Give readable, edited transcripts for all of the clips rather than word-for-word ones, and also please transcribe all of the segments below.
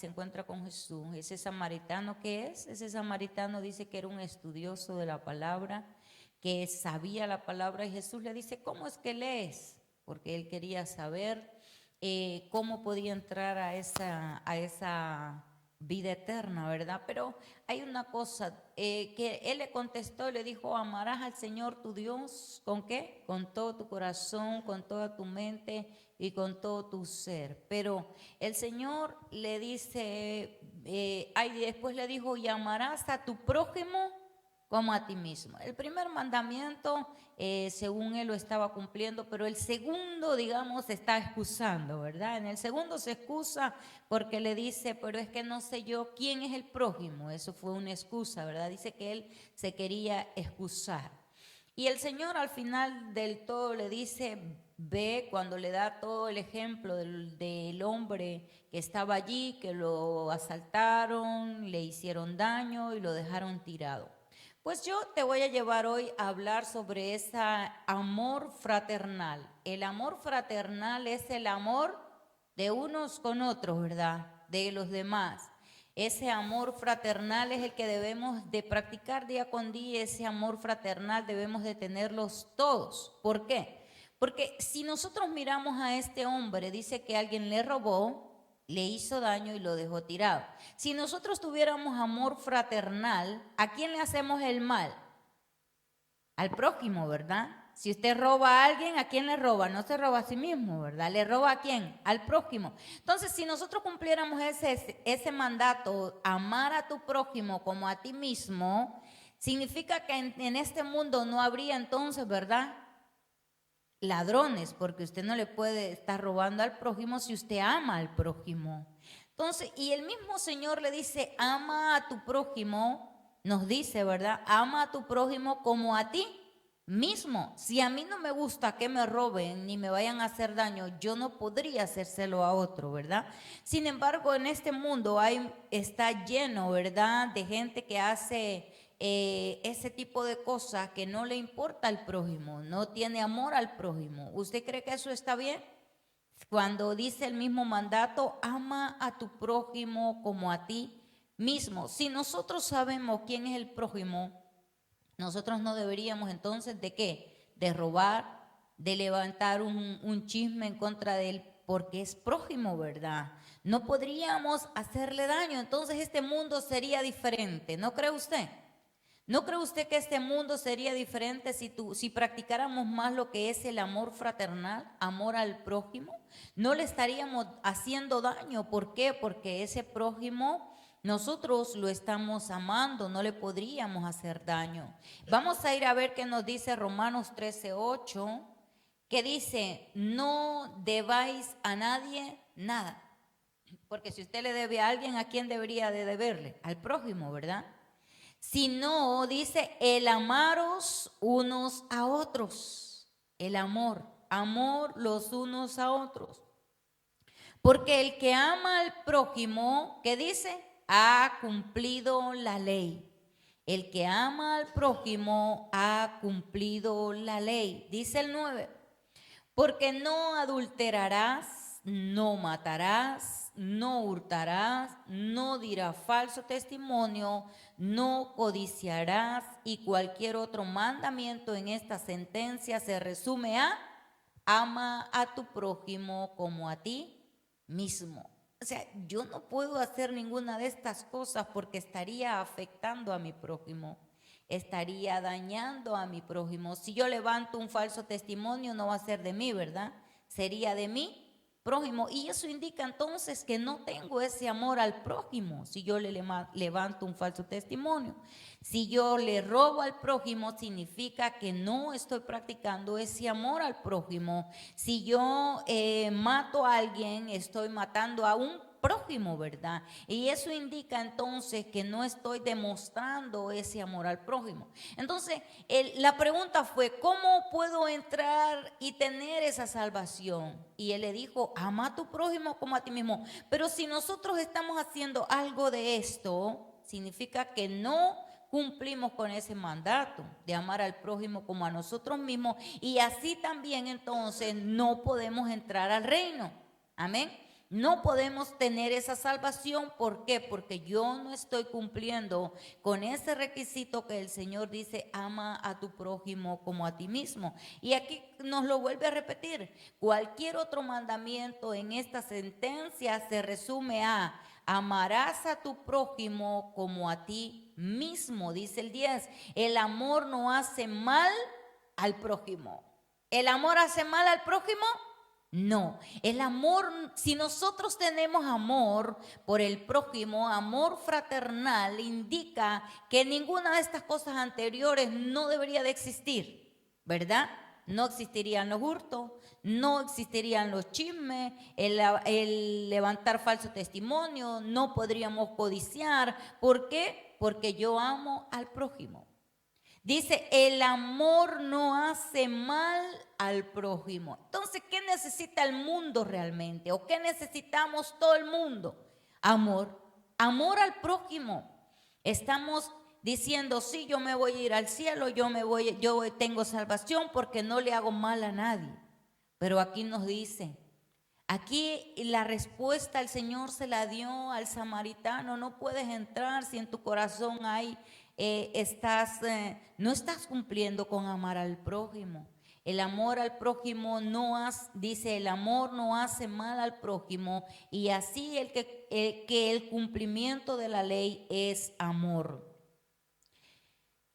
se encuentra con Jesús. Ese samaritano, ¿qué es? Ese samaritano dice que era un estudioso de la palabra, que sabía la palabra, y Jesús le dice, ¿cómo es que lees? Porque él quería saber cómo podía entrar a esa vida eterna, ¿verdad? Pero hay una cosa que él le contestó y le dijo, amarás al Señor tu Dios, ¿con qué? Con todo tu corazón, con toda tu mente y con todo tu ser. Pero el Señor le dice, después le dijo, y amarás a tu prójimo como a ti mismo. El primer mandamiento, según él lo estaba cumpliendo, pero el segundo, digamos, se está excusando, ¿verdad? En el segundo se excusa porque le dice, pero es que no sé yo quién es el prójimo. Eso fue una excusa, ¿verdad? Dice que él se quería excusar. Y el Señor al final del todo le dice, ve, cuando le da todo el ejemplo del hombre que estaba allí, que lo asaltaron, le hicieron daño y lo dejaron tirado. Pues yo te voy a llevar hoy a hablar sobre ese amor fraternal. El amor fraternal es el amor de unos con otros, ¿verdad? De los demás. Ese amor fraternal es el que debemos de practicar día con día. Ese amor fraternal debemos de tenerlos todos. ¿Por qué? Porque si nosotros miramos a este hombre, dice que alguien le robó, le hizo daño y lo dejó tirado. Si nosotros tuviéramos amor fraternal, ¿a quién le hacemos el mal? Al prójimo, ¿verdad? Si usted roba a alguien, ¿a quién le roba? No se roba a sí mismo, ¿verdad? ¿Le roba a quién? Al prójimo. Entonces, si nosotros cumpliéramos ese mandato, amar a tu prójimo como a ti mismo, significa que en este mundo no habría entonces, ¿verdad?, ladrones, porque usted no le puede estar robando al prójimo si usted ama al prójimo. Entonces, y el mismo Señor le dice, ama a tu prójimo, nos dice, ¿verdad? Ama a tu prójimo como a ti mismo. Si a mí no me gusta que me roben ni me vayan a hacer daño, yo no podría hacérselo a otro, ¿verdad? Sin embargo, en este mundo está lleno, ¿verdad?, de gente que hace ese tipo de cosas, que no le importa al prójimo, no tiene amor al prójimo. ¿Usted cree que eso está bien? Cuando dice el mismo mandato, ama a tu prójimo como a ti mismo. Si nosotros sabemos quién es el prójimo, nosotros no deberíamos entonces de qué, de robar, de levantar un chisme en contra de él, porque es prójimo, ¿verdad? No podríamos hacerle daño. Entonces este mundo sería diferente, ¿no cree usted? ¿No cree usted que este mundo sería diferente si practicáramos más lo que es el amor fraternal, amor al prójimo? No le estaríamos haciendo daño. ¿Por qué? Porque ese prójimo nosotros lo estamos amando, no le podríamos hacer daño. Vamos a ir a ver qué nos dice Romanos 13:8, que dice, no debáis a nadie nada. Porque si usted le debe a alguien, ¿a quién debería de deberle? Al prójimo, ¿verdad? Sino, dice, el amaros unos a otros. El amor los unos a otros. Porque el que ama al prójimo, ¿qué dice? Ha cumplido la ley. El que ama al prójimo ha cumplido la ley. Dice el 9. Porque no adulterarás, no matarás, no hurtarás, no dirás falso testimonio, no codiciarás, y cualquier otro mandamiento en esta sentencia se resume a ama a tu prójimo como a ti mismo. O sea, yo no puedo hacer ninguna de estas cosas porque estaría afectando a mi prójimo, estaría dañando a mi prójimo. Si yo levanto un falso testimonio, no va a ser de mí, ¿verdad? Sería de mi prójimo. Y eso indica entonces que no tengo ese amor al prójimo si yo le levanto un falso testimonio. Si yo le robo al prójimo, significa que no estoy practicando ese amor al prójimo. Si yo mato a alguien, estoy matando a un prójimo, ¿verdad? Y eso indica entonces que no estoy demostrando ese amor al prójimo. Entonces, la pregunta fue, ¿cómo puedo entrar y tener esa salvación? Y él le dijo, ama a tu prójimo como a ti mismo. Pero si nosotros estamos haciendo algo de esto, significa que no cumplimos con ese mandato de amar al prójimo como a nosotros mismos, y así también entonces no podemos entrar al reino. Amén. No podemos tener esa salvación. ¿Por qué? Porque yo no estoy cumpliendo con ese requisito que el Señor dice: ama a tu prójimo como a ti mismo. Y aquí nos lo vuelve a repetir. Cualquier otro mandamiento en esta sentencia se resume a: amarás a tu prójimo como a ti mismo. Dice el 10, el amor no hace mal al prójimo. ¿El amor hace mal al prójimo? No, el amor, si nosotros tenemos amor por el prójimo, amor fraternal, indica que ninguna de estas cosas anteriores no debería de existir, ¿verdad? No existirían los hurtos, no existirían los chismes, el levantar falso testimonio, no podríamos codiciar. ¿Por qué? Porque yo amo al prójimo. Dice, el amor no hace mal al prójimo. Entonces, ¿qué necesita el mundo realmente? ¿O qué necesitamos todo el mundo? Amor. Amor al prójimo. Estamos diciendo: sí, yo me voy a ir al cielo, yo tengo salvación porque no le hago mal a nadie. Pero aquí nos dice, aquí la respuesta el Señor se la dio al samaritano: no puedes entrar si en tu corazón hay no estás cumpliendo con amar al prójimo. El amor al prójimo dice, el amor no hace mal al prójimo, y así que el cumplimiento de la ley es amor.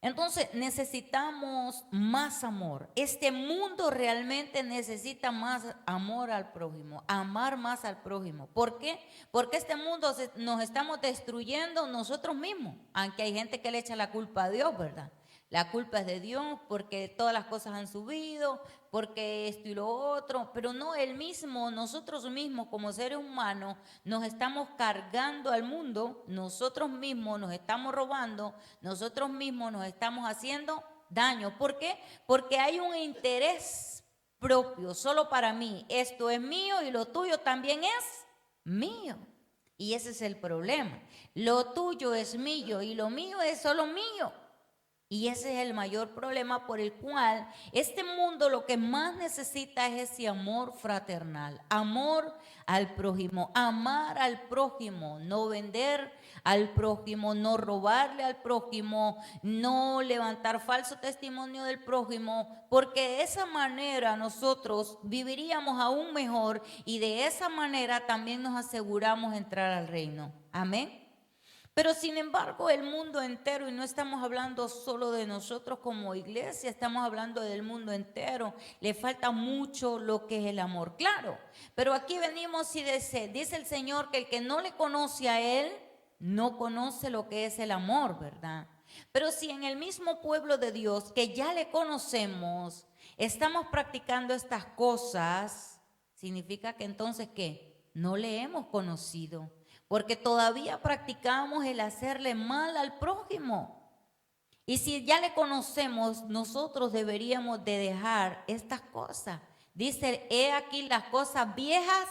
Entonces necesitamos más amor. Este mundo realmente necesita más amor al prójimo, amar más al prójimo. ¿Por qué? Porque este mundo nos estamos destruyendo nosotros mismos, aunque hay gente que le echa la culpa a Dios, ¿verdad? La culpa es de Dios porque todas las cosas han subido, porque esto y lo otro, pero no, nosotros mismos como seres humanos nos estamos cargando al mundo, nosotros mismos nos estamos robando, nosotros mismos nos estamos haciendo daño. ¿Por qué? Porque hay un interés propio, solo para mí. Esto es mío y lo tuyo también es mío. Y ese es el problema. Lo tuyo es mío y lo mío es solo mío. Y ese es el mayor problema por el cual este mundo lo que más necesita es ese amor fraternal, amor al prójimo, amar al prójimo, no vender al prójimo, no robarle al prójimo, no levantar falso testimonio del prójimo, porque de esa manera nosotros viviríamos aún mejor y de esa manera también nos aseguramos entrar al reino. Amén. Pero sin embargo el mundo entero, y no estamos hablando solo de nosotros como iglesia, estamos hablando del mundo entero, le falta mucho lo que es el amor, claro. Pero aquí venimos y dice el Señor que el que no le conoce a Él, no conoce lo que es el amor, ¿verdad? Pero si en el mismo pueblo de Dios, que ya le conocemos, estamos practicando estas cosas, significa que entonces, ¿qué? No le hemos conocido. Porque todavía practicamos el hacerle mal al prójimo. Y si ya le conocemos, nosotros deberíamos de dejar estas cosas. Dice, he aquí las cosas viejas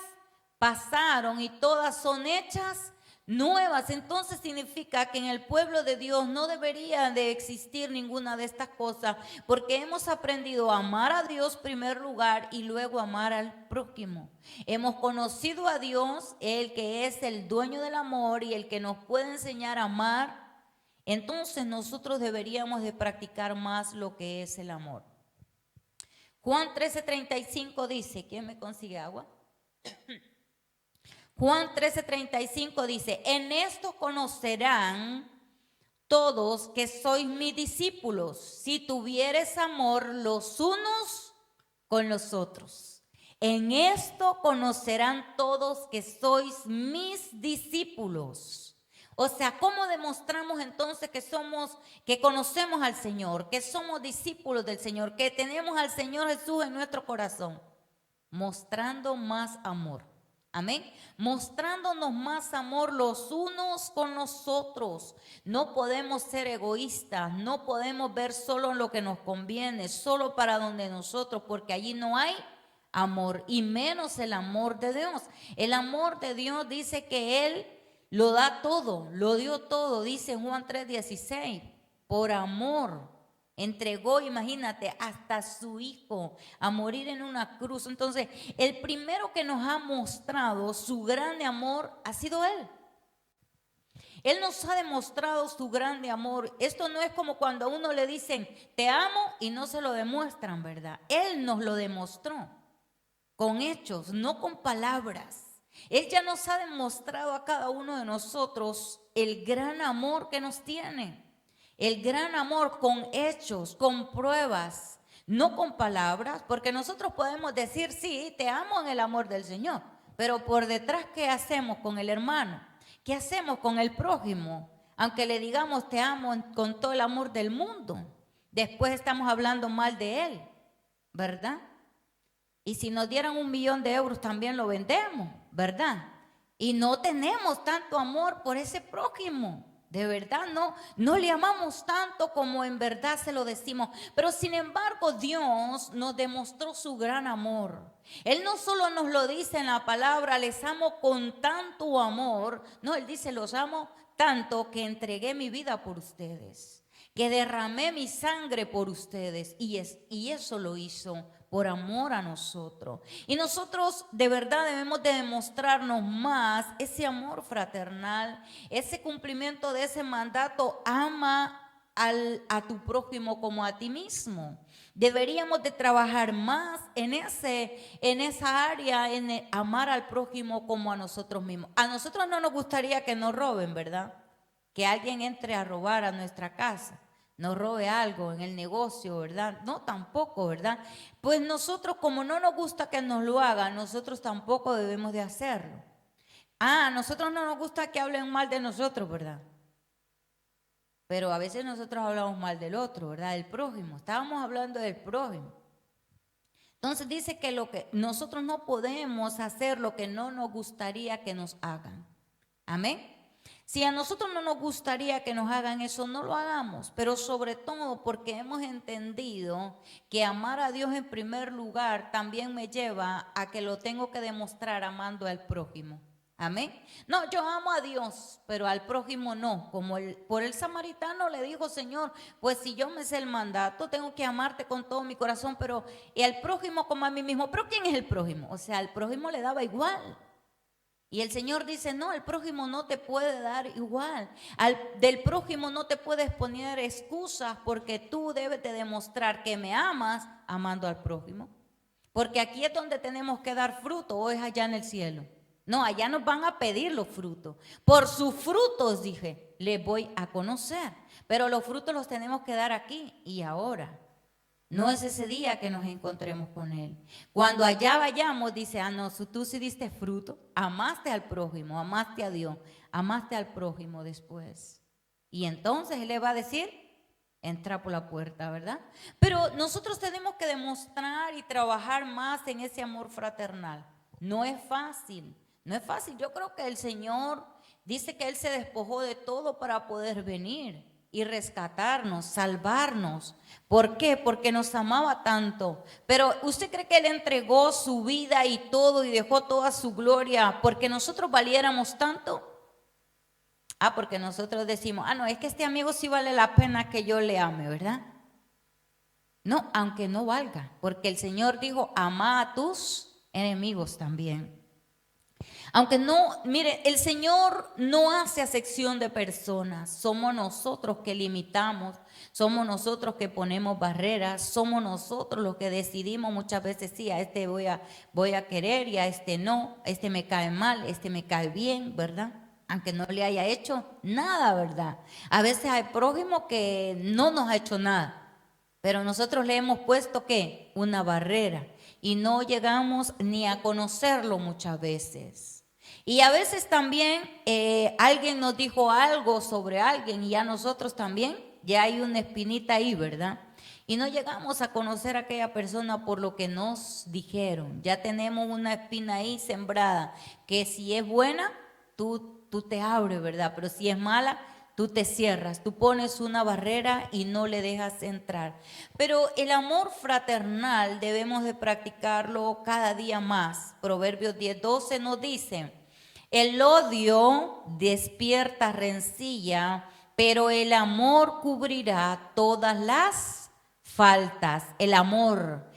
pasaron y todas son hechas nuevas. Entonces significa que en el pueblo de Dios no debería de existir ninguna de estas cosas, porque hemos aprendido a amar a Dios en primer lugar y luego amar al prójimo. Hemos conocido a Dios, el que es el dueño del amor y el que nos puede enseñar a amar. Entonces nosotros deberíamos de practicar más lo que es el amor. Juan 13:35 dice, ¿quién me consigue agua? Juan 13:35 dice, en esto conocerán todos que sois mis discípulos, si tuviereis amor los unos con los otros. En esto conocerán todos que sois mis discípulos. O sea, ¿cómo demostramos entonces que conocemos al Señor, que somos discípulos del Señor, que tenemos al Señor Jesús en nuestro corazón? Mostrando más amor. Amén. Mostrándonos más amor los unos con los otros. No podemos ser egoístas, no podemos ver solo lo que nos conviene, solo para donde nosotros, porque allí no hay amor, y menos el amor de Dios. El amor de Dios dice que Él lo da todo, lo dio todo, dice Juan 3:16, por amor. Entregó, imagínate, hasta su hijo a morir en una cruz. Entonces, el primero que nos ha mostrado su grande amor ha sido Él. Él nos ha demostrado su grande amor. Esto no es como cuando a uno le dicen, te amo, y no se lo demuestran, ¿verdad? Él nos lo demostró con hechos, no con palabras. Él ya nos ha demostrado a cada uno de nosotros el gran amor que nos tiene. El gran amor con hechos, con pruebas, no con palabras, porque nosotros podemos decir, sí, te amo en el amor del Señor, pero por detrás, ¿qué hacemos con el hermano? ¿Qué hacemos con el prójimo? Aunque le digamos te amo con todo el amor del mundo, después estamos hablando mal de él, ¿verdad? Y si nos dieran 1 millón de euros también lo vendemos, ¿verdad? Y no tenemos tanto amor por ese prójimo. De verdad no le amamos tanto como en verdad se lo decimos. Pero sin embargo Dios nos demostró su gran amor. Él no solo nos lo dice en la palabra, les amo con tanto amor. No, Él dice, los amo tanto que entregué mi vida por ustedes, que derramé mi sangre por ustedes. Y eso lo hizo por amor a nosotros. Y nosotros de verdad debemos de demostrarnos más ese amor fraternal, ese cumplimiento de ese mandato, ama a tu prójimo como a ti mismo. Deberíamos de trabajar más en esa área, en amar al prójimo como a nosotros mismos. A nosotros no nos gustaría que nos roben, ¿verdad? Que alguien entre a robar a nuestra casa, nos robe algo en el negocio, ¿verdad? No, tampoco, ¿verdad? Pues nosotros, como no nos gusta que nos lo hagan, nosotros tampoco debemos de hacerlo. A nosotros no nos gusta que hablen mal de nosotros, ¿verdad? Pero a veces nosotros hablamos mal del otro, ¿verdad? Del prójimo. Estábamos hablando del prójimo. Entonces dice que nosotros no podemos hacer lo que no nos gustaría que nos hagan. Amén. Si a nosotros no nos gustaría que nos hagan eso, no lo hagamos, pero sobre todo porque hemos entendido que amar a Dios en primer lugar también me lleva a que lo tengo que demostrar amando al prójimo. Amén. No, yo amo a Dios, pero al prójimo no. Como por el samaritano le dijo, Señor, pues si yo me sé el mandato, tengo que amarte con todo mi corazón, pero y al prójimo como a mí mismo. ¿Pero quién es el prójimo? O sea, al prójimo le daba igual. Y el Señor dice, no, el prójimo no te puede dar igual. Del prójimo no te puedes poner excusas, porque tú debes de demostrar que me amas amando al prójimo. Porque aquí es donde tenemos que dar fruto, o es allá en el cielo. No, allá nos van a pedir los frutos. Por sus frutos, dije, les voy a conocer. Pero los frutos los tenemos que dar aquí y ahora. No es ese día que nos encontremos con Él. Cuando allá vayamos, dice, no, tú sí diste fruto, amaste al prójimo, amaste a Dios, amaste al prójimo después. Y entonces Él le va a decir, entra por la puerta, ¿verdad? Pero nosotros tenemos que demostrar y trabajar más en ese amor fraternal. No es fácil, no es fácil. Yo creo que el Señor dice que Él se despojó de todo para poder venir y rescatarnos, salvarnos. ¿Por qué? Porque nos amaba tanto. Pero ¿usted cree que Él entregó su vida y todo y dejó toda su gloria porque nosotros valiéramos tanto? Porque nosotros decimos, no, es que este amigo sí vale la pena que yo le ame, ¿verdad? No, aunque no valga, porque el Señor dijo, ama a tus enemigos también. Aunque no, mire, el Señor no hace acepción de personas. Somos nosotros que limitamos, somos nosotros que ponemos barreras, somos nosotros los que decidimos muchas veces, sí, a este voy a querer y a este no, a este me cae mal, este me cae bien, ¿verdad? Aunque no le haya hecho nada, ¿verdad? A veces hay prójimo que no nos ha hecho nada, pero nosotros le hemos puesto, ¿qué? Una barrera y no llegamos ni a conocerlo muchas veces. Y a veces también alguien nos dijo algo sobre alguien y a nosotros también ya hay una espinita ahí, ¿verdad? Y no llegamos a conocer a aquella persona por lo que nos dijeron. Ya tenemos una espina ahí sembrada, que si es buena, tú te abres, ¿verdad? Pero si es mala, tú te cierras, tú pones una barrera y no le dejas entrar. Pero el amor fraternal debemos de practicarlo cada día más. Proverbios 10:12 nos dice, el odio despierta rencilla, pero el amor cubrirá todas las faltas. El amor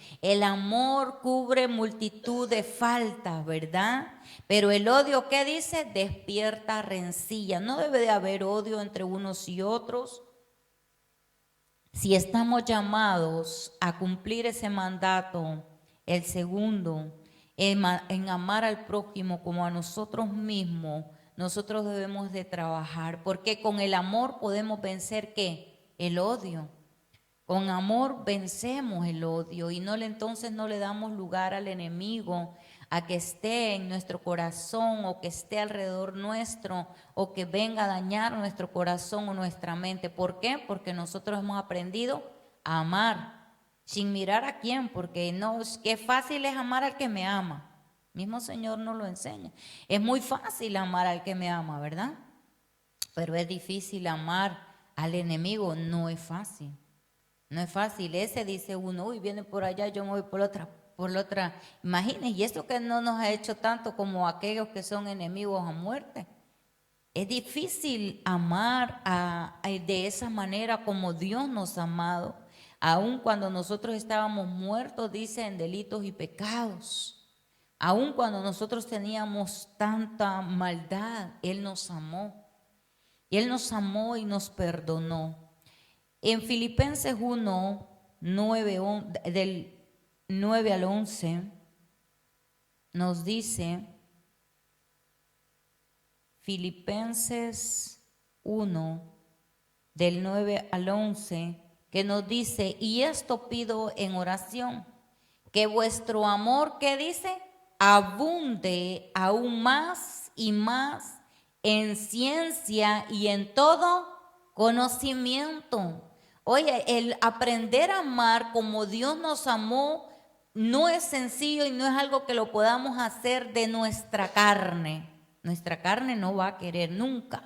cubre multitud de faltas, ¿verdad? Pero el odio, ¿qué dice? Despierta rencilla. No debe de haber odio entre unos y otros. Si estamos llamados a cumplir ese mandato, el segundo, en amar al prójimo como a nosotros mismos, nosotros debemos de trabajar, porque con el amor podemos vencer ¿qué? El odio. Con amor vencemos el odio y entonces no le damos lugar al enemigo a que esté en nuestro corazón o que esté alrededor nuestro o que venga a dañar nuestro corazón o nuestra mente. ¿Por qué? Porque nosotros hemos aprendido a amar sin mirar a quién, porque no, qué fácil es amar al que me ama. Mismo Señor nos lo enseña. Es muy fácil amar al que me ama, ¿verdad? Pero es difícil amar al enemigo, no es fácil. No es fácil, ese dice uno, uy, viene por allá, yo me voy por la otra. Imagínense, y eso que no nos ha hecho tanto como aquellos que son enemigos a muerte. Es difícil amar de esa manera como Dios nos ha amado, aun cuando nosotros estábamos muertos, dice, en delitos y pecados. Aun cuando nosotros teníamos tanta maldad, Él nos amó. Y Él nos amó y nos perdonó. En Filipenses 1, del 9 al 11, nos dice, Filipenses 1, del 9 al 11, que nos dice, y esto pido en oración, que vuestro amor, ¿qué dice? Abunde aún más y más en ciencia y en todo conocimiento. Oye, el aprender a amar como Dios nos amó no es sencillo y no es algo que lo podamos hacer de nuestra carne. Nuestra carne no va a querer nunca.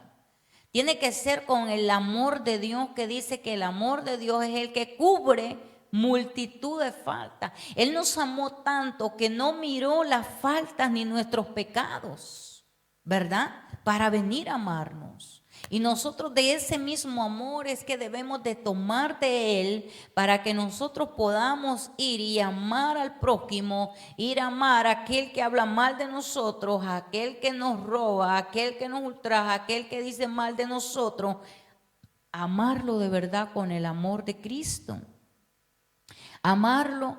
Tiene que ser con el amor de Dios, que dice que el amor de Dios es el que cubre multitud de faltas. Él nos amó tanto que no miró las faltas ni nuestros pecados, ¿verdad? Para venir a amarnos. Y nosotros de ese mismo amor es que debemos de tomar de Él para que nosotros podamos ir y amar al prójimo, ir a amar a aquel que habla mal de nosotros, a aquel que nos roba, a aquel que nos ultraja, a aquel que dice mal de nosotros, amarlo de verdad con el amor de Cristo. Amarlo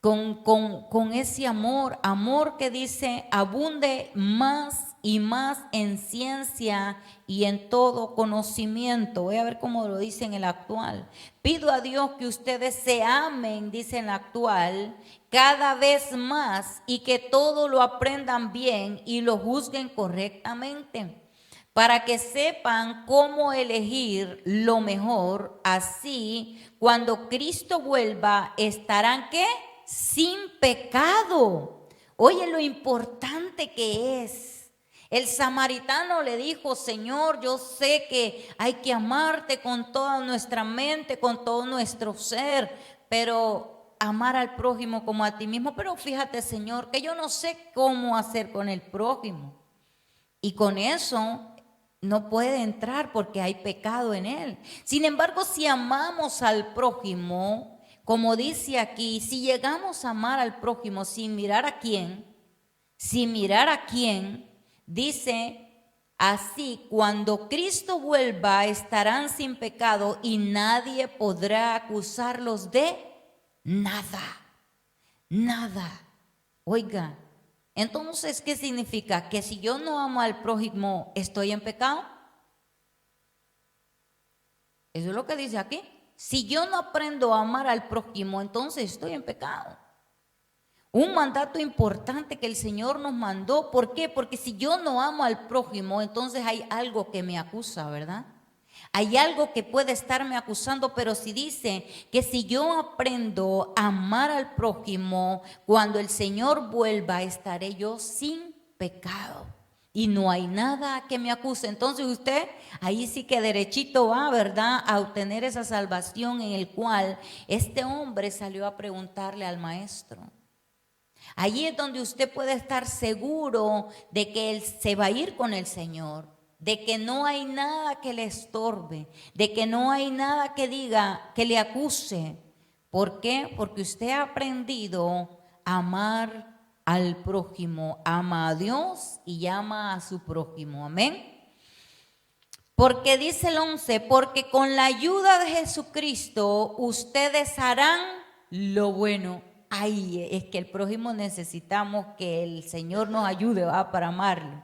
con ese amor que dice abunde más y más en ciencia y en todo conocimiento. Voy a ver cómo lo dice en el actual. Pido a Dios que ustedes se amen, dice en el actual, cada vez más y que todo lo aprendan bien y lo juzguen correctamente, para que sepan cómo elegir lo mejor. Así, cuando Cristo vuelva, estarán ¿qué? Sin pecado. Oye lo importante que es. El samaritano le dijo, Señor, yo sé que hay que amarte con toda nuestra mente, con todo nuestro ser, pero amar al prójimo como a ti mismo. Pero fíjate, Señor, que yo no sé cómo hacer con el prójimo. Y con eso no puede entrar porque hay pecado en él. Sin embargo, si amamos al prójimo, como dice aquí, si llegamos a amar al prójimo sin mirar a quién, dice así, cuando Cristo vuelva estarán sin pecado y nadie podrá acusarlos de nada, nada. Oiga, entonces, ¿qué significa? Que si yo no amo al prójimo, ¿estoy en pecado? Eso es lo que dice aquí. Si yo no aprendo a amar al prójimo, entonces estoy en pecado. Un mandato importante que el Señor nos mandó. ¿Por qué? Porque si yo no amo al prójimo, entonces hay algo que me acusa, ¿verdad? Hay algo que puede estarme acusando, pero si dice que si yo aprendo a amar al prójimo, cuando el Señor vuelva estaré yo sin pecado y no hay nada que me acuse. Entonces usted ahí sí que derechito va, ¿verdad?, a obtener esa salvación en el cual este hombre salió a preguntarle al maestro. Allí es donde usted puede estar seguro de que él se va a ir con el Señor, de que no hay nada que le estorbe, de que no hay nada que diga, que le acuse, ¿Por qué? Porque usted ha aprendido a amar al prójimo, ama a Dios y ama a su prójimo. Amén. Porque dice el 11, porque con la ayuda de Jesucristo ustedes harán lo bueno. Ay, es que el prójimo necesitamos que el Señor nos ayude, ¿va? Para amarlo.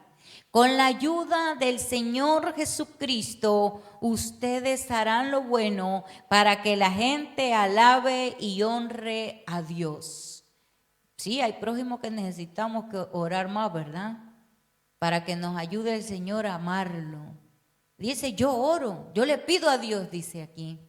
Con la ayuda del Señor Jesucristo, ustedes harán lo bueno para que la gente alabe y honre a Dios. Sí, hay prójimos que necesitamos que orar más, ¿verdad? Para que nos ayude el Señor a amarlo. Dice, yo oro, yo le pido a Dios, dice aquí.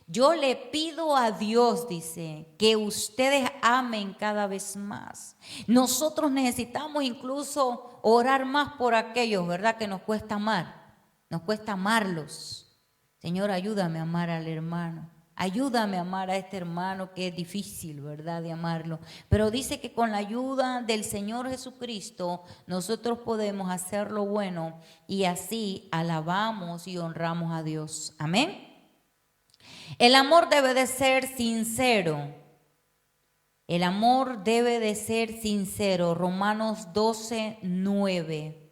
Yo le pido a Dios, dice, que ustedes amen cada vez más. Nosotros necesitamos incluso orar más por aquellos, ¿verdad? Que nos cuesta amar. Nos cuesta amarlos. Señor, ayúdame a amar al hermano. Ayúdame a amar a este hermano que es difícil, ¿verdad? De amarlo. Pero dice que con la ayuda del Señor Jesucristo nosotros podemos hacer lo bueno y así alabamos y honramos a Dios. Amén. El amor debe de ser sincero. El amor debe de ser sincero. Romanos 12:9.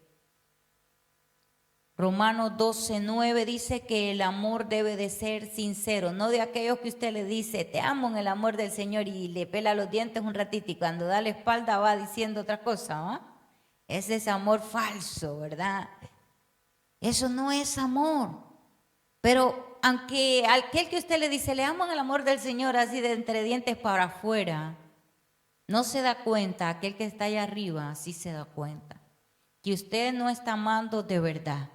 Romanos 12:9 dice que el amor debe de ser sincero, no de aquellos que usted le dice, te amo en el amor del Señor y le pela los dientes un ratito y cuando da la espalda va diciendo otra cosa, ¿va? Ese es amor falso, ¿verdad? Eso no es amor. Pero aunque aquel que usted le dice, le amo en el amor del Señor así de entre dientes para afuera, no se da cuenta, aquel que está allá arriba sí se da cuenta, que usted no está amando de verdad.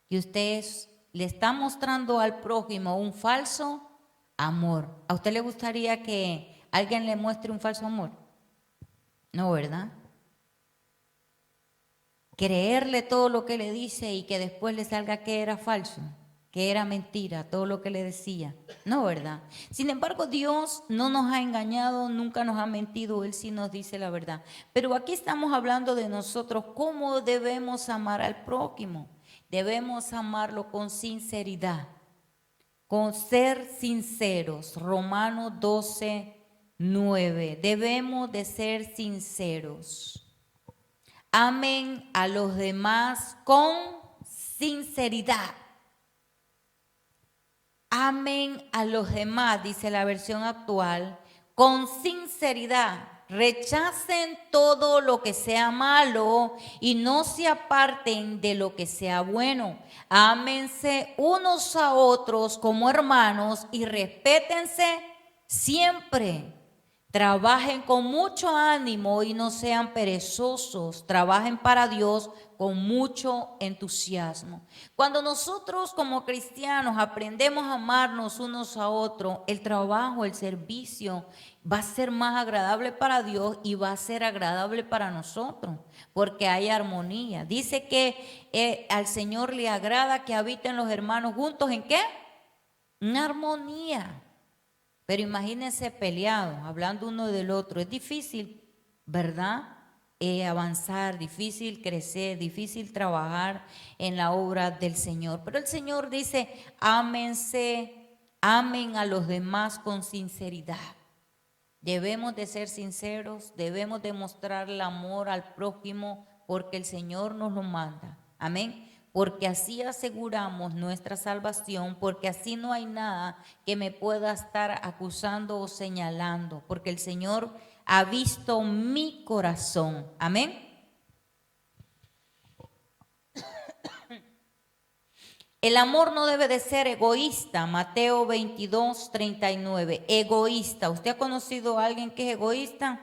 Que usted le está mostrando al prójimo un falso amor. ¿A usted le gustaría que alguien le muestre un falso amor? No, ¿verdad? Creerle todo lo que le dice y que después le salga que era falso, que era mentira, todo lo que le decía. No, ¿verdad? Sin embargo, Dios no nos ha engañado, nunca nos ha mentido, Él sí nos dice la verdad. Pero aquí estamos hablando de nosotros, cómo debemos amar al prójimo. Debemos amarlo con sinceridad, con ser sinceros. Romanos 12:9. Debemos de ser sinceros. Amen a los demás con sinceridad. Amen a los demás, dice la versión actual, con sinceridad. Rechacen todo lo que sea malo y no se aparten de lo que sea bueno. Ámense unos a otros como hermanos y respétense siempre. Trabajen con mucho ánimo y no sean perezosos. Trabajen para Dios con mucho entusiasmo. Cuando nosotros como cristianos aprendemos a amarnos unos a otros, el trabajo, el servicio va a ser más agradable para Dios y va a ser agradable para nosotros, porque hay armonía. Dice que al Señor le agrada que habiten los hermanos juntos. ¿En qué? En armonía. Pero imagínense peleados, hablando uno del otro. Es difícil, ¿verdad? Avanzar, difícil crecer, difícil trabajar en la obra del Señor. Pero el Señor dice, ámense, amen a los demás con sinceridad. Debemos de ser sinceros, debemos de mostrar el amor al prójimo porque el Señor nos lo manda. Amén. Porque así aseguramos nuestra salvación, porque así no hay nada que me pueda estar acusando o señalando, porque el Señor ha visto mi corazón. Amén. El amor no debe de ser egoísta. Mateo 22:39. Egoísta. ¿Usted ha conocido a alguien que es egoísta?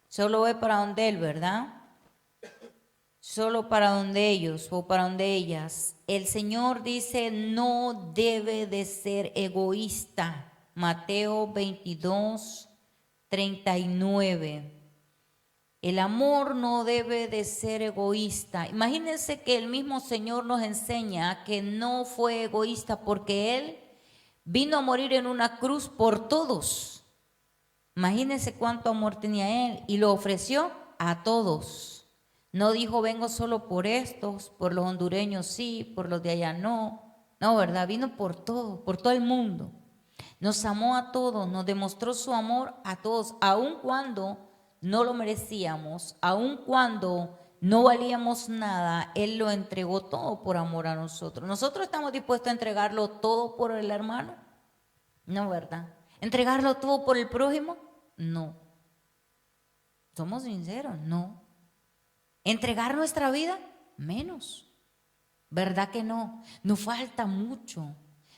Solo ve para donde él, ¿verdad? Solo para donde ellos o para donde ellas. El Señor dice, no debe de ser egoísta. Mateo 22:39. El amor no debe de ser egoísta. Imagínense que el mismo Señor nos enseña que no fue egoísta porque Él vino a morir en una cruz por todos. Imagínense cuánto amor tenía Él y lo ofreció a todos. No dijo, vengo solo por estos, por los hondureños sí, por los de allá no. No, ¿verdad? Vino por todo el mundo. Nos amó a todos, nos demostró su amor a todos, aun cuando no lo merecíamos, aun cuando no valíamos nada, Él lo entregó todo por amor a nosotros. ¿Nosotros estamos dispuestos a entregarlo todo por el hermano? No, ¿verdad? ¿Entregarlo todo por el prójimo? No. ¿Somos sinceros? No. ¿Entregar nuestra vida? Menos. ¿Verdad que no? Nos falta mucho.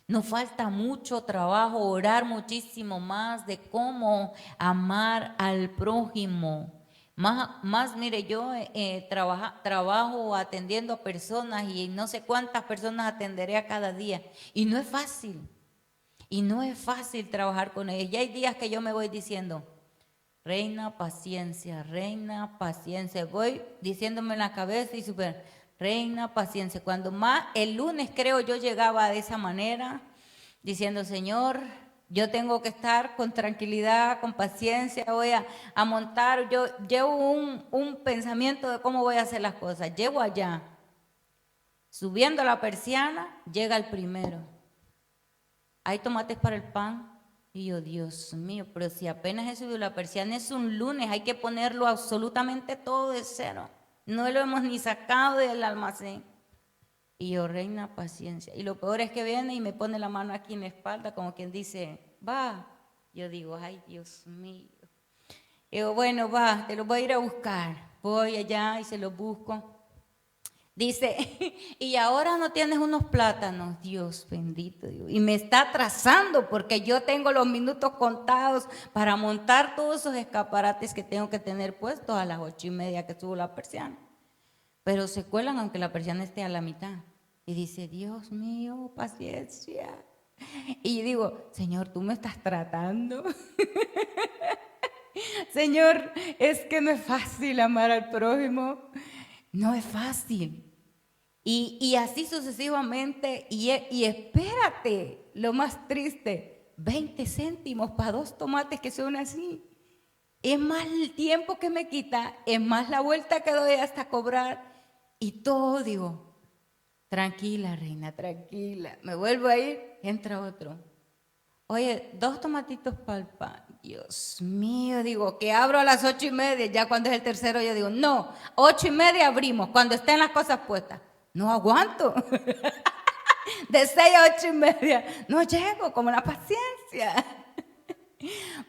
Nos falta mucho trabajo, orar muchísimo más de cómo amar al prójimo. Mire, yo trabajo atendiendo a personas y no sé cuántas personas atenderé a cada día. Y no es fácil. Y no es fácil trabajar con ellas. Y hay días que yo me voy diciendo, reina, paciencia, voy diciéndome en la cabeza y súper, reina, paciencia. Cuando más, el lunes creo yo llegaba de esa manera, diciendo, Señor, yo tengo que estar con tranquilidad, con paciencia, voy a montar, yo llevo un pensamiento de cómo voy a hacer las cosas. Llego allá, subiendo la persiana, llega el primero. ¿Hay tomates para el pan? Y yo, Dios mío, pero si apenas he subido la persiana, es un lunes, hay que ponerlo absolutamente todo de cero. No lo hemos ni sacado del almacén. Y yo, reina, paciencia. Y lo peor es que viene y me pone la mano aquí en la espalda, como quien dice, va. Yo digo, ay, Dios mío. Y yo, bueno, va, te lo voy a ir a buscar. Voy allá y se lo busco. Dice, y ahora no tienes unos plátanos, Dios bendito Dios. Y me está atrasando porque yo tengo los minutos contados para montar todos esos escaparates que tengo que tener puestos a las 8:30 que subo la persiana. Pero se cuelan aunque la persiana esté a la mitad. Y dice, Dios mío, paciencia. Y yo digo, Señor, tú me estás tratando. Señor, es que no es fácil amar al prójimo. No es fácil. Y así sucesivamente, y espérate, lo más triste, 20 céntimos para 2 tomates que son así. Es más el tiempo que me quita, es más la vuelta que doy hasta cobrar. Y todo digo, tranquila reina, tranquila. Me vuelvo a ir, entra otro. Oye, 2 tomatitos para el pan. Dios mío, digo, que abro a las 8:30, ya cuando es el tercero yo digo, no, 8:30 abrimos, cuando estén las cosas puestas. No aguanto. De 6 a 8:30 no llego, como la paciencia.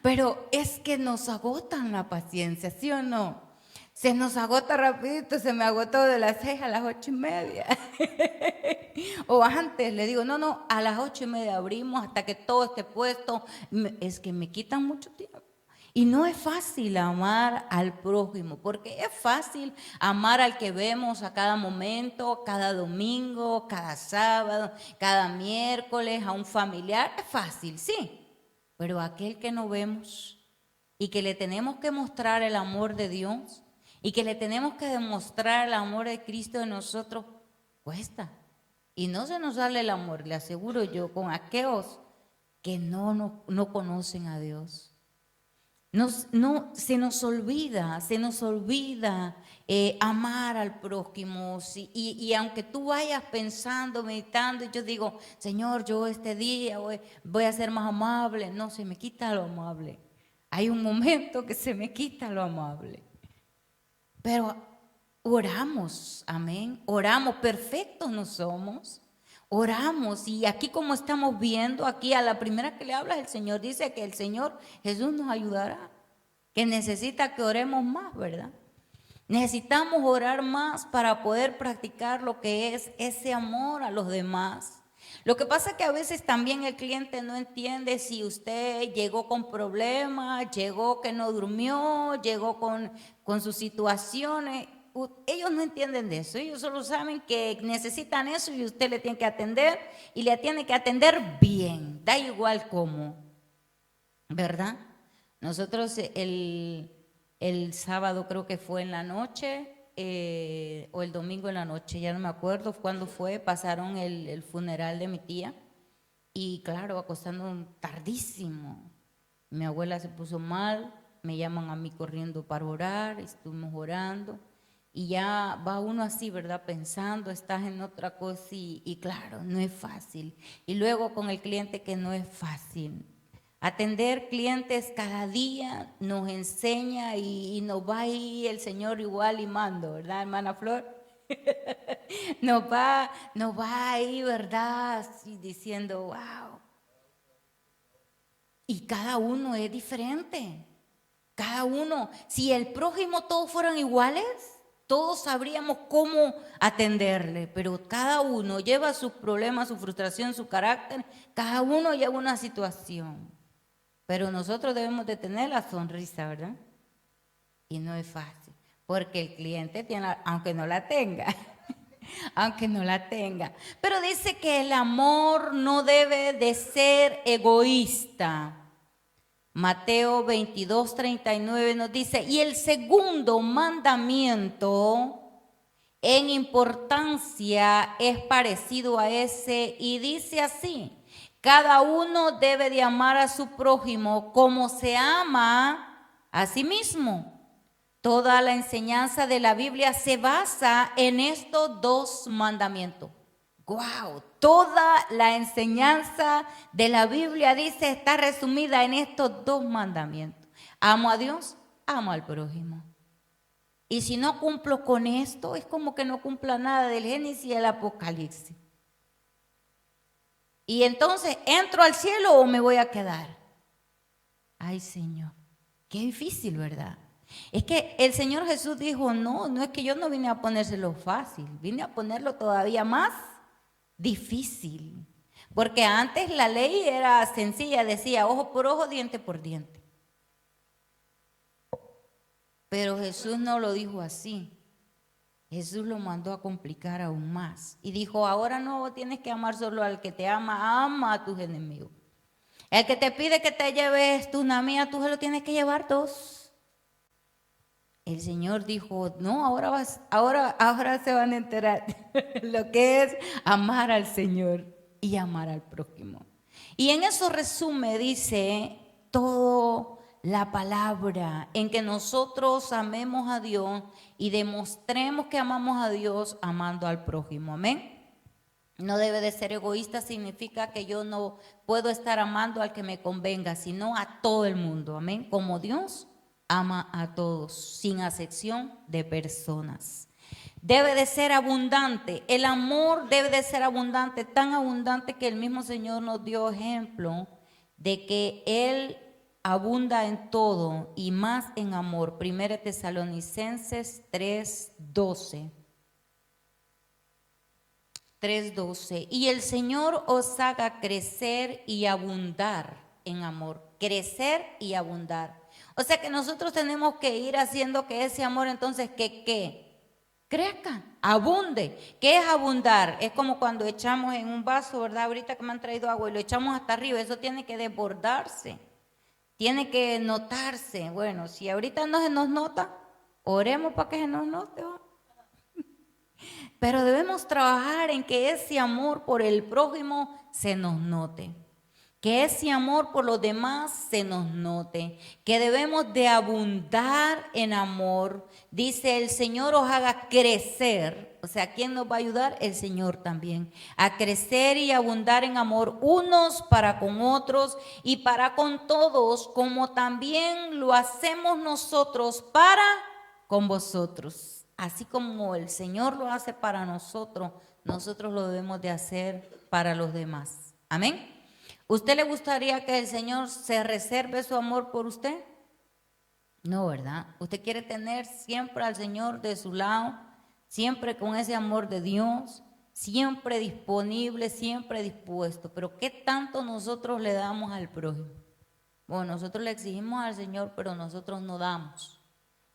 Pero es que nos agotan la paciencia, ¿sí o no? Se nos agota rapidito, se me agotó de las 6 a las 8:30. O antes le digo, no, a las 8:30 abrimos hasta que todo esté puesto. Es que me quitan mucho tiempo. Y no es fácil amar al prójimo, porque es fácil amar al que vemos a cada momento, cada domingo, cada sábado, cada miércoles, a un familiar, es fácil, sí. Pero aquel que no vemos y que le tenemos que mostrar el amor de Dios y que le tenemos que demostrar el amor de Cristo en nosotros, cuesta. Y no se nos sale el amor, le aseguro yo, con aquellos que no conocen a Dios. Se nos olvida amar al prójimo. Y aunque tú vayas pensando, meditando, y yo digo, Señor, yo este día voy a ser más amable. No, se me quita lo amable. Hay un momento que se me quita lo amable. Pero oramos, amén. Oramos, perfectos no somos. Oramos y aquí como estamos viendo, aquí a la primera que le habla el Señor, dice que el Señor Jesús nos ayudará, que necesita que oremos más, ¿verdad? Necesitamos orar más para poder practicar lo que es ese amor a los demás. Lo que pasa es que a veces también el cliente no entiende si usted llegó con problemas, llegó que no durmió, llegó con sus situaciones. Ellos no entienden de eso, ellos solo saben que necesitan eso y usted le tiene que atender y le tiene que atender bien, da igual cómo, ¿verdad? Nosotros el sábado creo que fue en la noche o el domingo en la noche, ya no me acuerdo cuándo fue, pasaron el funeral de mi tía y claro, acostando tardísimo. Mi abuela se puso mal, me llaman a mí corriendo para orar, estuvimos orando. y ya va uno así, ¿verdad? Pensando, estás en otra cosa y claro, no es fácil. Y luego con el cliente que no es fácil. Atender clientes cada día nos enseña y nos va ahí el Señor igual limando, ¿verdad, hermana Flor? Nos va ahí, ¿verdad? Así diciendo, wow. Y cada uno es diferente. Cada uno, si el prójimo todos fueran iguales, todos sabríamos cómo atenderle, pero cada uno lleva sus problemas, su frustración, su carácter, cada uno lleva una situación. Pero nosotros debemos de tener la sonrisa, ¿verdad? Y no es fácil, porque el cliente tiene, aunque no la tenga, aunque no la tenga. Pero dice que el amor no debe de ser egoísta. Mateo 22:39 nos dice, y el segundo mandamiento en importancia es parecido a ese y dice así, cada uno debe de amar a su prójimo como se ama a sí mismo. Toda la enseñanza de la Biblia se basa en estos dos mandamientos. ¡Wow! Toda la enseñanza de la Biblia dice, está resumida en estos dos mandamientos. Amo a Dios, amo al prójimo. Y si no cumplo con esto, es como que no cumpla nada del Génesis y el Apocalipsis. Y entonces, ¿entro al cielo o me voy a quedar? Ay, Señor, qué difícil, ¿verdad? Es que el Señor Jesús dijo, no es que yo no vine a ponérselo fácil, vine a ponerlo todavía más difícil. Porque antes la ley era sencilla, decía ojo por ojo, diente por diente. Pero Jesús no lo dijo así. Jesús lo mandó a complicar aún más. Y dijo, ahora no tienes que amar solo al que te ama, ama a tus enemigos. El que te pide que te lleves tu namía, tú se lo tienes que llevar dos. El Señor dijo, no, ahora se van a enterar lo que es amar al Señor y amar al prójimo. Y en eso resume, dice, todo la palabra, en que nosotros amemos a Dios y demostremos que amamos a Dios amando al prójimo. Amén. No debe de ser egoísta, significa que yo no puedo estar amando al que me convenga, sino a todo el mundo. Amén. Como Dios ama a todos, sin acepción de personas. Debe de ser abundante. El amor debe de ser abundante, tan abundante que el mismo Señor nos dio ejemplo de que Él abunda en todo y más en amor. 1 Tesalonicenses 3:12. 3:12. Y el Señor os haga crecer y abundar en amor. Crecer y abundar. O sea que nosotros tenemos que ir haciendo que ese amor entonces que crezca, abunde. ¿Qué es abundar? Es como cuando echamos en un vaso, ¿verdad? Ahorita que me han traído agua y lo echamos hasta arriba, eso tiene que desbordarse, tiene que notarse. Bueno, si ahorita no se nos nota, oremos para que se nos note. Pero debemos trabajar en que ese amor por el prójimo se nos note. Que ese amor por los demás se nos note, que debemos de abundar en amor. Dice, el Señor os haga crecer, o sea, ¿quién nos va a ayudar? El Señor también, a crecer y abundar en amor unos para con otros y para con todos, como también lo hacemos nosotros para con vosotros. Así como el Señor lo hace para nosotros, nosotros lo debemos de hacer para los demás. Amén. ¿Usted le gustaría que el Señor se reserve su amor por usted? No, ¿verdad? Usted quiere tener siempre al Señor de su lado, siempre con ese amor de Dios, siempre disponible, siempre dispuesto. Pero ¿qué tanto nosotros le damos al prójimo? Bueno, nosotros le exigimos al Señor, pero nosotros no damos.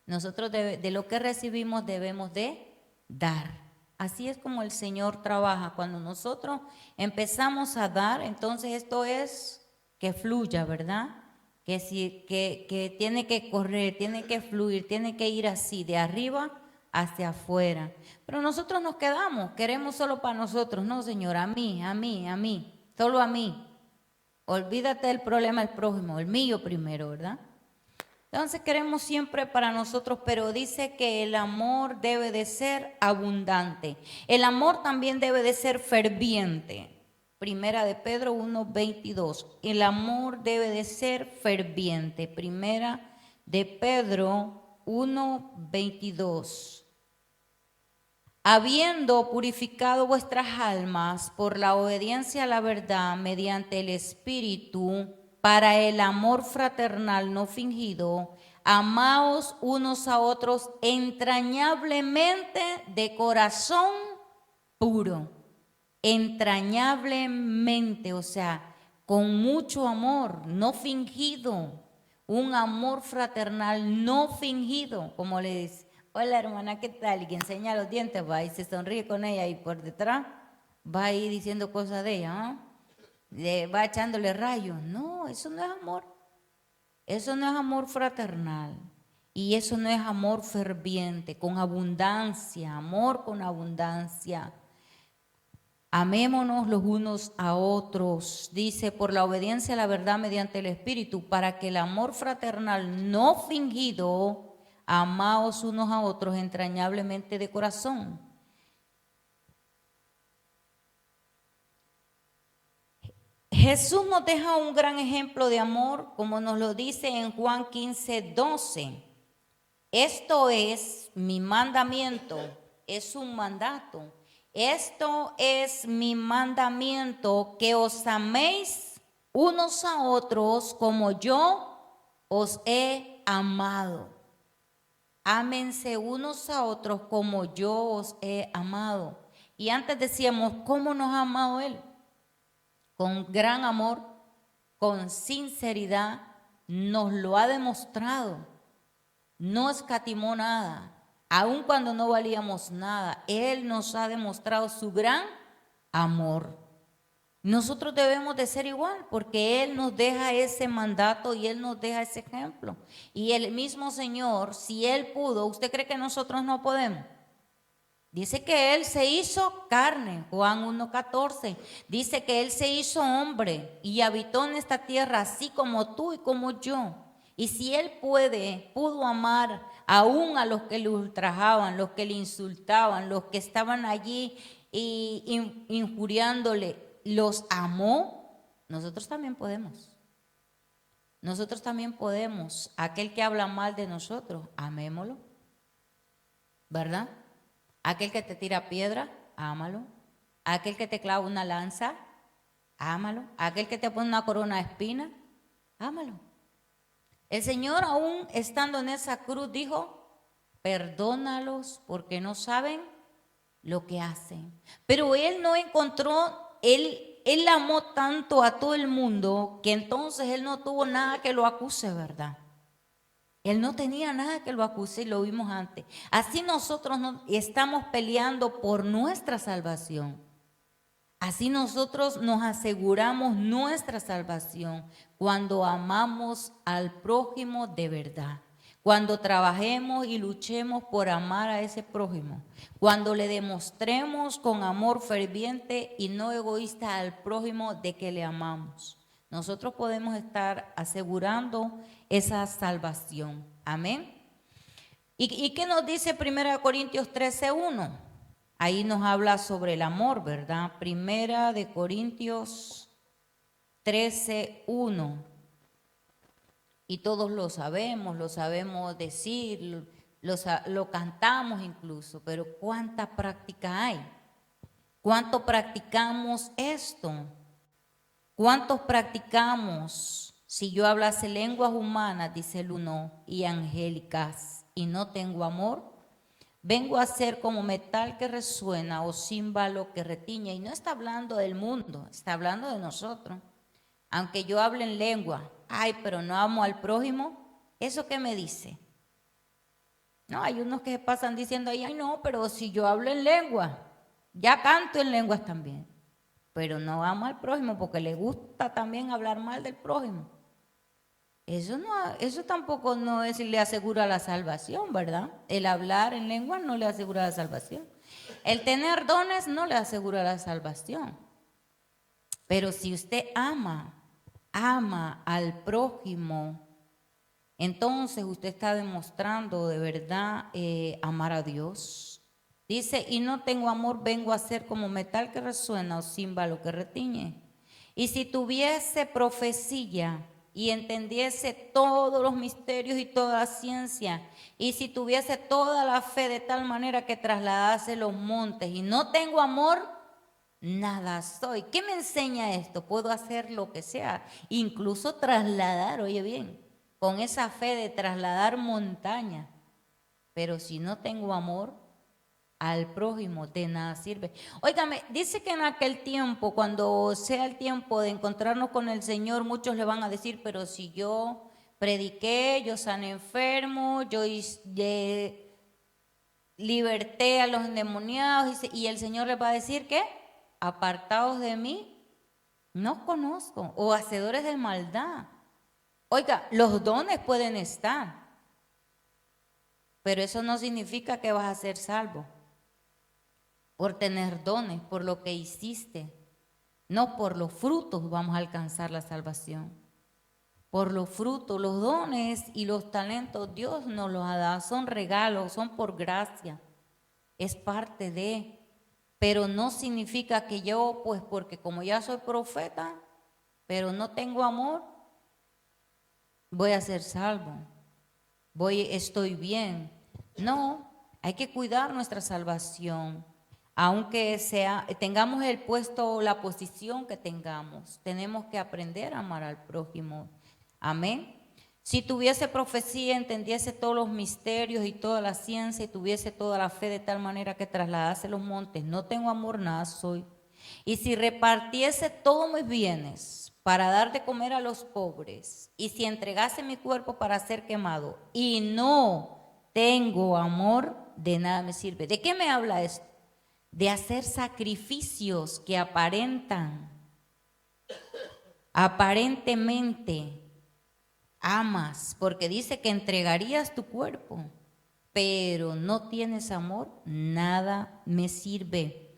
Nosotros de lo que recibimos debemos de dar. Así es como el Señor trabaja. Cuando nosotros empezamos a dar, entonces esto es que fluya, ¿verdad? Que tiene que correr, tiene que fluir, tiene que ir así, de arriba hacia afuera. Pero nosotros nos quedamos, queremos solo para nosotros. No, Señor, a mí, solo a mí. Olvídate del problema del prójimo, el mío primero, ¿verdad? Entonces queremos siempre para nosotros, pero dice que el amor debe de ser abundante. El amor también debe de ser ferviente. Primera de Pedro 1:22. El amor debe de ser ferviente. Primera de Pedro 1:22. Habiendo purificado vuestras almas por la obediencia a la verdad mediante el Espíritu, para el amor fraternal no fingido, amaos unos a otros entrañablemente de corazón puro. Entrañablemente, o sea, con mucho amor, no fingido. Un amor fraternal no fingido, como le dice. Hola hermana, ¿qué tal? Y que enseña los dientes, va y se sonríe con ella y por detrás va ahí diciendo cosas de ella, ¿no? Va echándole rayos. No, eso no es amor. Eso no es amor fraternal. Y eso no es amor ferviente, con abundancia, amor con abundancia. Amémonos los unos a otros, dice, por la obediencia a la verdad mediante el Espíritu, para que el amor fraternal no fingido, amaos unos a otros entrañablemente de corazón. Jesús nos deja un gran ejemplo de amor, como nos lo dice en Juan 15:12. Esto es mi mandamiento, es un mandato. Esto es mi mandamiento, que os améis unos a otros como yo os he amado. Ámense unos a otros como yo os he amado. Y antes decíamos, ¿cómo nos ha amado Él? Con gran amor, con sinceridad, nos lo ha demostrado. No escatimó nada, aun cuando no valíamos nada. Él nos ha demostrado su gran amor. Nosotros debemos de ser igual, porque Él nos deja ese mandato y Él nos deja ese ejemplo. Y el mismo Señor, si Él pudo, ¿usted cree que nosotros no podemos? Dice que Él se hizo carne, Juan 1:14. Dice que Él se hizo hombre y habitó en esta tierra así como tú y como yo. Y si Él pudo amar aún a los que le ultrajaban, los que le insultaban, los que estaban allí y injuriándole, los amó, nosotros también podemos. Nosotros también podemos. Aquel que habla mal de nosotros, amémoslo, ¿verdad? Aquel que te tira piedra, ámalo. Aquel que te clava una lanza, ámalo. Aquel que te pone una corona de espina, ámalo. El Señor, aún estando en esa cruz, dijo, perdónalos porque no saben lo que hacen. Pero Él no encontró, Él amó tanto a todo el mundo que entonces Él no tuvo nada que lo acuse, ¿verdad? Él no tenía nada que lo acuse y lo vimos antes. Así nosotros estamos peleando por nuestra salvación. Así nosotros nos aseguramos nuestra salvación cuando amamos al prójimo de verdad. Cuando trabajemos y luchemos por amar a ese prójimo. Cuando le demostremos con amor ferviente y no egoísta al prójimo de que le amamos. Nosotros podemos estar asegurando esa salvación. Amén. ¿Y qué nos dice 1 Corintios 13:1? Ahí nos habla sobre el amor, ¿verdad? 1 Corintios 13:1. Y todos lo sabemos decir, lo cantamos incluso, pero ¿cuánta práctica hay? ¿Cuánto practicamos esto? ¿Cuántos practicamos? Si yo hablase lenguas humanas, dice el 1, y angélicas, y no tengo amor, vengo a ser como metal que resuena o címbalo que retiñe. Y no está hablando del mundo, está hablando de nosotros. Aunque yo hable en lengua, ay, pero no amo al prójimo, ¿eso qué me dice? No, hay unos que pasan diciendo, ay, no, pero si yo hablo en lengua, ya canto en lenguas también. Pero no amo al prójimo porque le gusta también hablar mal del prójimo. Eso tampoco no es le asegura la salvación, ¿verdad? El hablar en lengua no le asegura la salvación. El tener dones no le asegura la salvación. Pero si usted ama al prójimo, entonces usted está demostrando de verdad amar a Dios. Dice, y no tengo amor, vengo a ser como metal que resuena o címbalo que retiñe. Y si tuviese profecía y entendiese todos los misterios y toda la ciencia, y si tuviese toda la fe de tal manera que trasladase los montes, y no tengo amor, nada soy. ¿Qué me enseña esto? Puedo hacer lo que sea, incluso trasladar, oye bien, con esa fe de trasladar montaña. Pero si no tengo amor al prójimo, de nada sirve. Óigame, dice que en aquel tiempo, cuando sea el tiempo de encontrarnos con el Señor, muchos le van a decir, pero si yo prediqué, yo sané enfermos, yo liberté a los endemoniados, y el Señor les va a decir que apartados de mí, no conozco, o hacedores de maldad. Oiga, los dones pueden estar, pero eso no significa que vas a ser salvo por tener dones, por lo que hiciste. No por los frutos vamos a alcanzar la salvación. Por los frutos, los dones y los talentos Dios nos los ha dado, son regalos, son por gracia, es parte de, pero no significa que yo, pues porque como ya soy profeta, pero no tengo amor, voy a ser salvo, estoy bien. No, hay que cuidar nuestra salvación. Aunque tengamos el puesto o la posición que tengamos, tenemos que aprender a amar al prójimo. Amén. Si tuviese profecía, entendiese todos los misterios y toda la ciencia, y tuviese toda la fe de tal manera que trasladase los montes, no tengo amor, nada soy. Y si repartiese todos mis bienes para dar de comer a los pobres, y si entregase mi cuerpo para ser quemado, y no tengo amor, de nada me sirve. ¿De qué me habla esto? De hacer sacrificios que aparentemente amas, porque dice que entregarías tu cuerpo, pero no tienes amor, nada me sirve.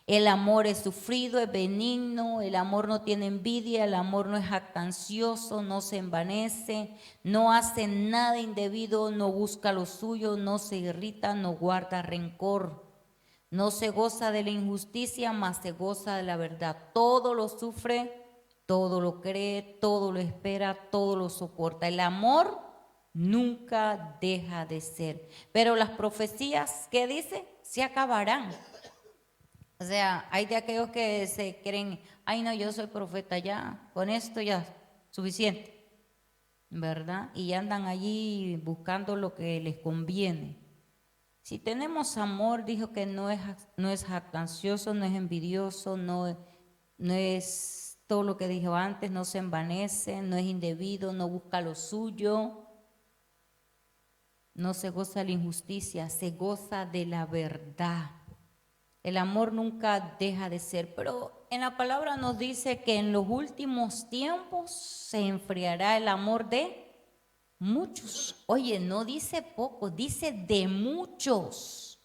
El amor es sufrido, es benigno, el amor no tiene envidia, el amor no es jactancioso, no se envanece, no hace nada indebido, no busca lo suyo, no se irrita, no guarda rencor. No se goza de la injusticia, mas se goza de la verdad. Todo lo sufre, todo lo cree, todo lo espera, todo lo soporta. El amor nunca deja de ser. Pero las profecías, ¿qué dice? Se acabarán. O sea, hay de aquellos que se creen, ay no, yo soy profeta ya, con esto ya suficiente, ¿verdad? Y andan allí buscando lo que les conviene. Si tenemos amor, dijo que no es jactancioso, no es envidioso, no es todo lo que dijo antes, no se envanece, no es indebido, no busca lo suyo, no se goza de la injusticia, se goza de la verdad. El amor nunca deja de ser, pero en la palabra nos dice que en los últimos tiempos se enfriará el amor de muchos. Oye, no dice poco, dice de muchos.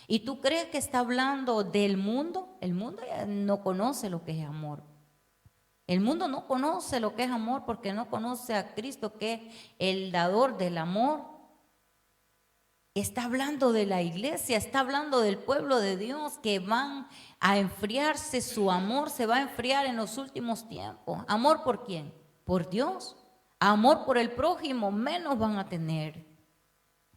¿Y tú crees que está hablando del mundo? El mundo ya no conoce lo que es amor. El mundo no conoce lo que es amor porque no conoce a Cristo, que es el dador del amor. Está hablando de la iglesia, está hablando del pueblo de Dios que van a enfriarse, su amor se va a enfriar en los últimos tiempos. ¿Amor por quién? Por Dios. Amor por el prójimo, menos van a tener.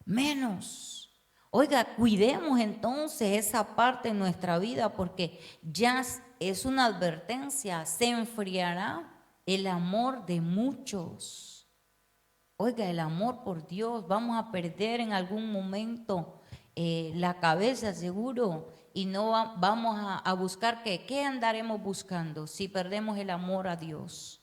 Menos. Oiga, cuidemos entonces esa parte de nuestra vida porque ya es una advertencia, se enfriará el amor de muchos. Oiga, el amor por Dios, vamos a perder en algún momento la cabeza seguro y no vamos a buscar ¿qué andaremos buscando si perdemos el amor a Dios?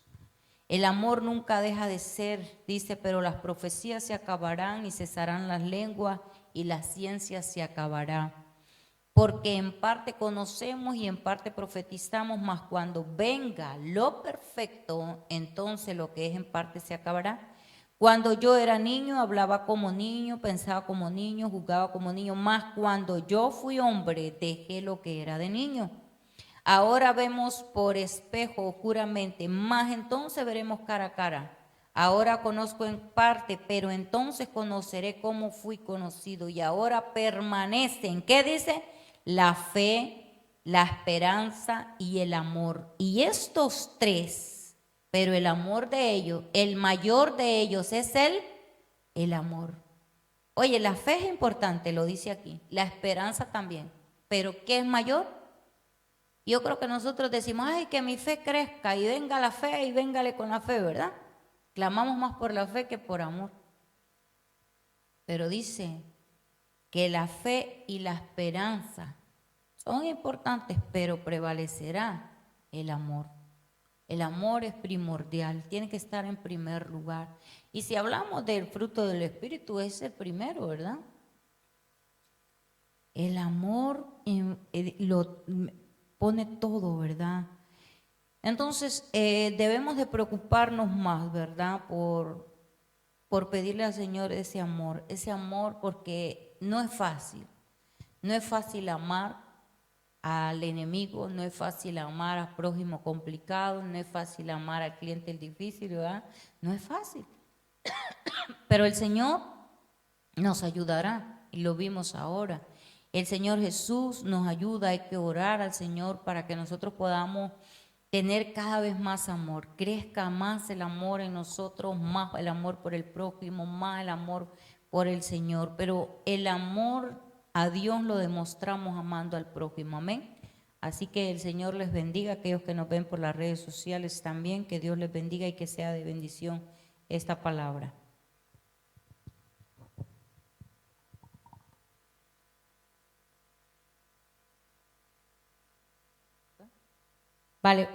El amor nunca deja de ser, dice, pero las profecías se acabarán y cesarán las lenguas y la ciencia se acabará. Porque en parte conocemos y en parte profetizamos, mas cuando venga lo perfecto, entonces lo que es en parte se acabará. Cuando yo era niño, hablaba como niño, pensaba como niño, jugaba como niño, mas cuando yo fui hombre, dejé lo que era de niño. Ahora vemos por espejo oscuramente, más entonces veremos cara a cara. Ahora conozco en parte, pero entonces conoceré cómo fui conocido. Y ahora permanecen, ¿qué dice? La fe, la esperanza y el amor. Y estos tres, pero el amor de ellos, el mayor de ellos es el amor. Oye, la fe es importante, lo dice aquí. La esperanza también. Pero ¿qué es mayor? Yo creo que nosotros decimos, ay, que mi fe crezca y venga la fe y véngale con la fe, ¿verdad? Clamamos más por la fe que por amor. Pero dice que la fe y la esperanza son importantes, pero prevalecerá el amor. El amor es primordial, tiene que estar en primer lugar. Y si hablamos del fruto del Espíritu, es el primero, ¿verdad? El amor lo pone todo, ¿verdad? Entonces, debemos de preocuparnos más, ¿verdad? Por pedirle al Señor ese amor porque no es fácil amar al enemigo, no es fácil amar al prójimo complicado, no es fácil amar al cliente difícil, ¿verdad? No es fácil, pero el Señor nos ayudará y lo vimos ahora. El Señor Jesús nos ayuda, hay que orar al Señor para que nosotros podamos tener cada vez más amor, crezca más el amor en nosotros, más el amor por el prójimo, más el amor por el Señor. Pero el amor a Dios lo demostramos amando al prójimo, amén. Así que el Señor les bendiga, aquellos que nos ven por las redes sociales también, que Dios les bendiga y que sea de bendición esta palabra. Vale.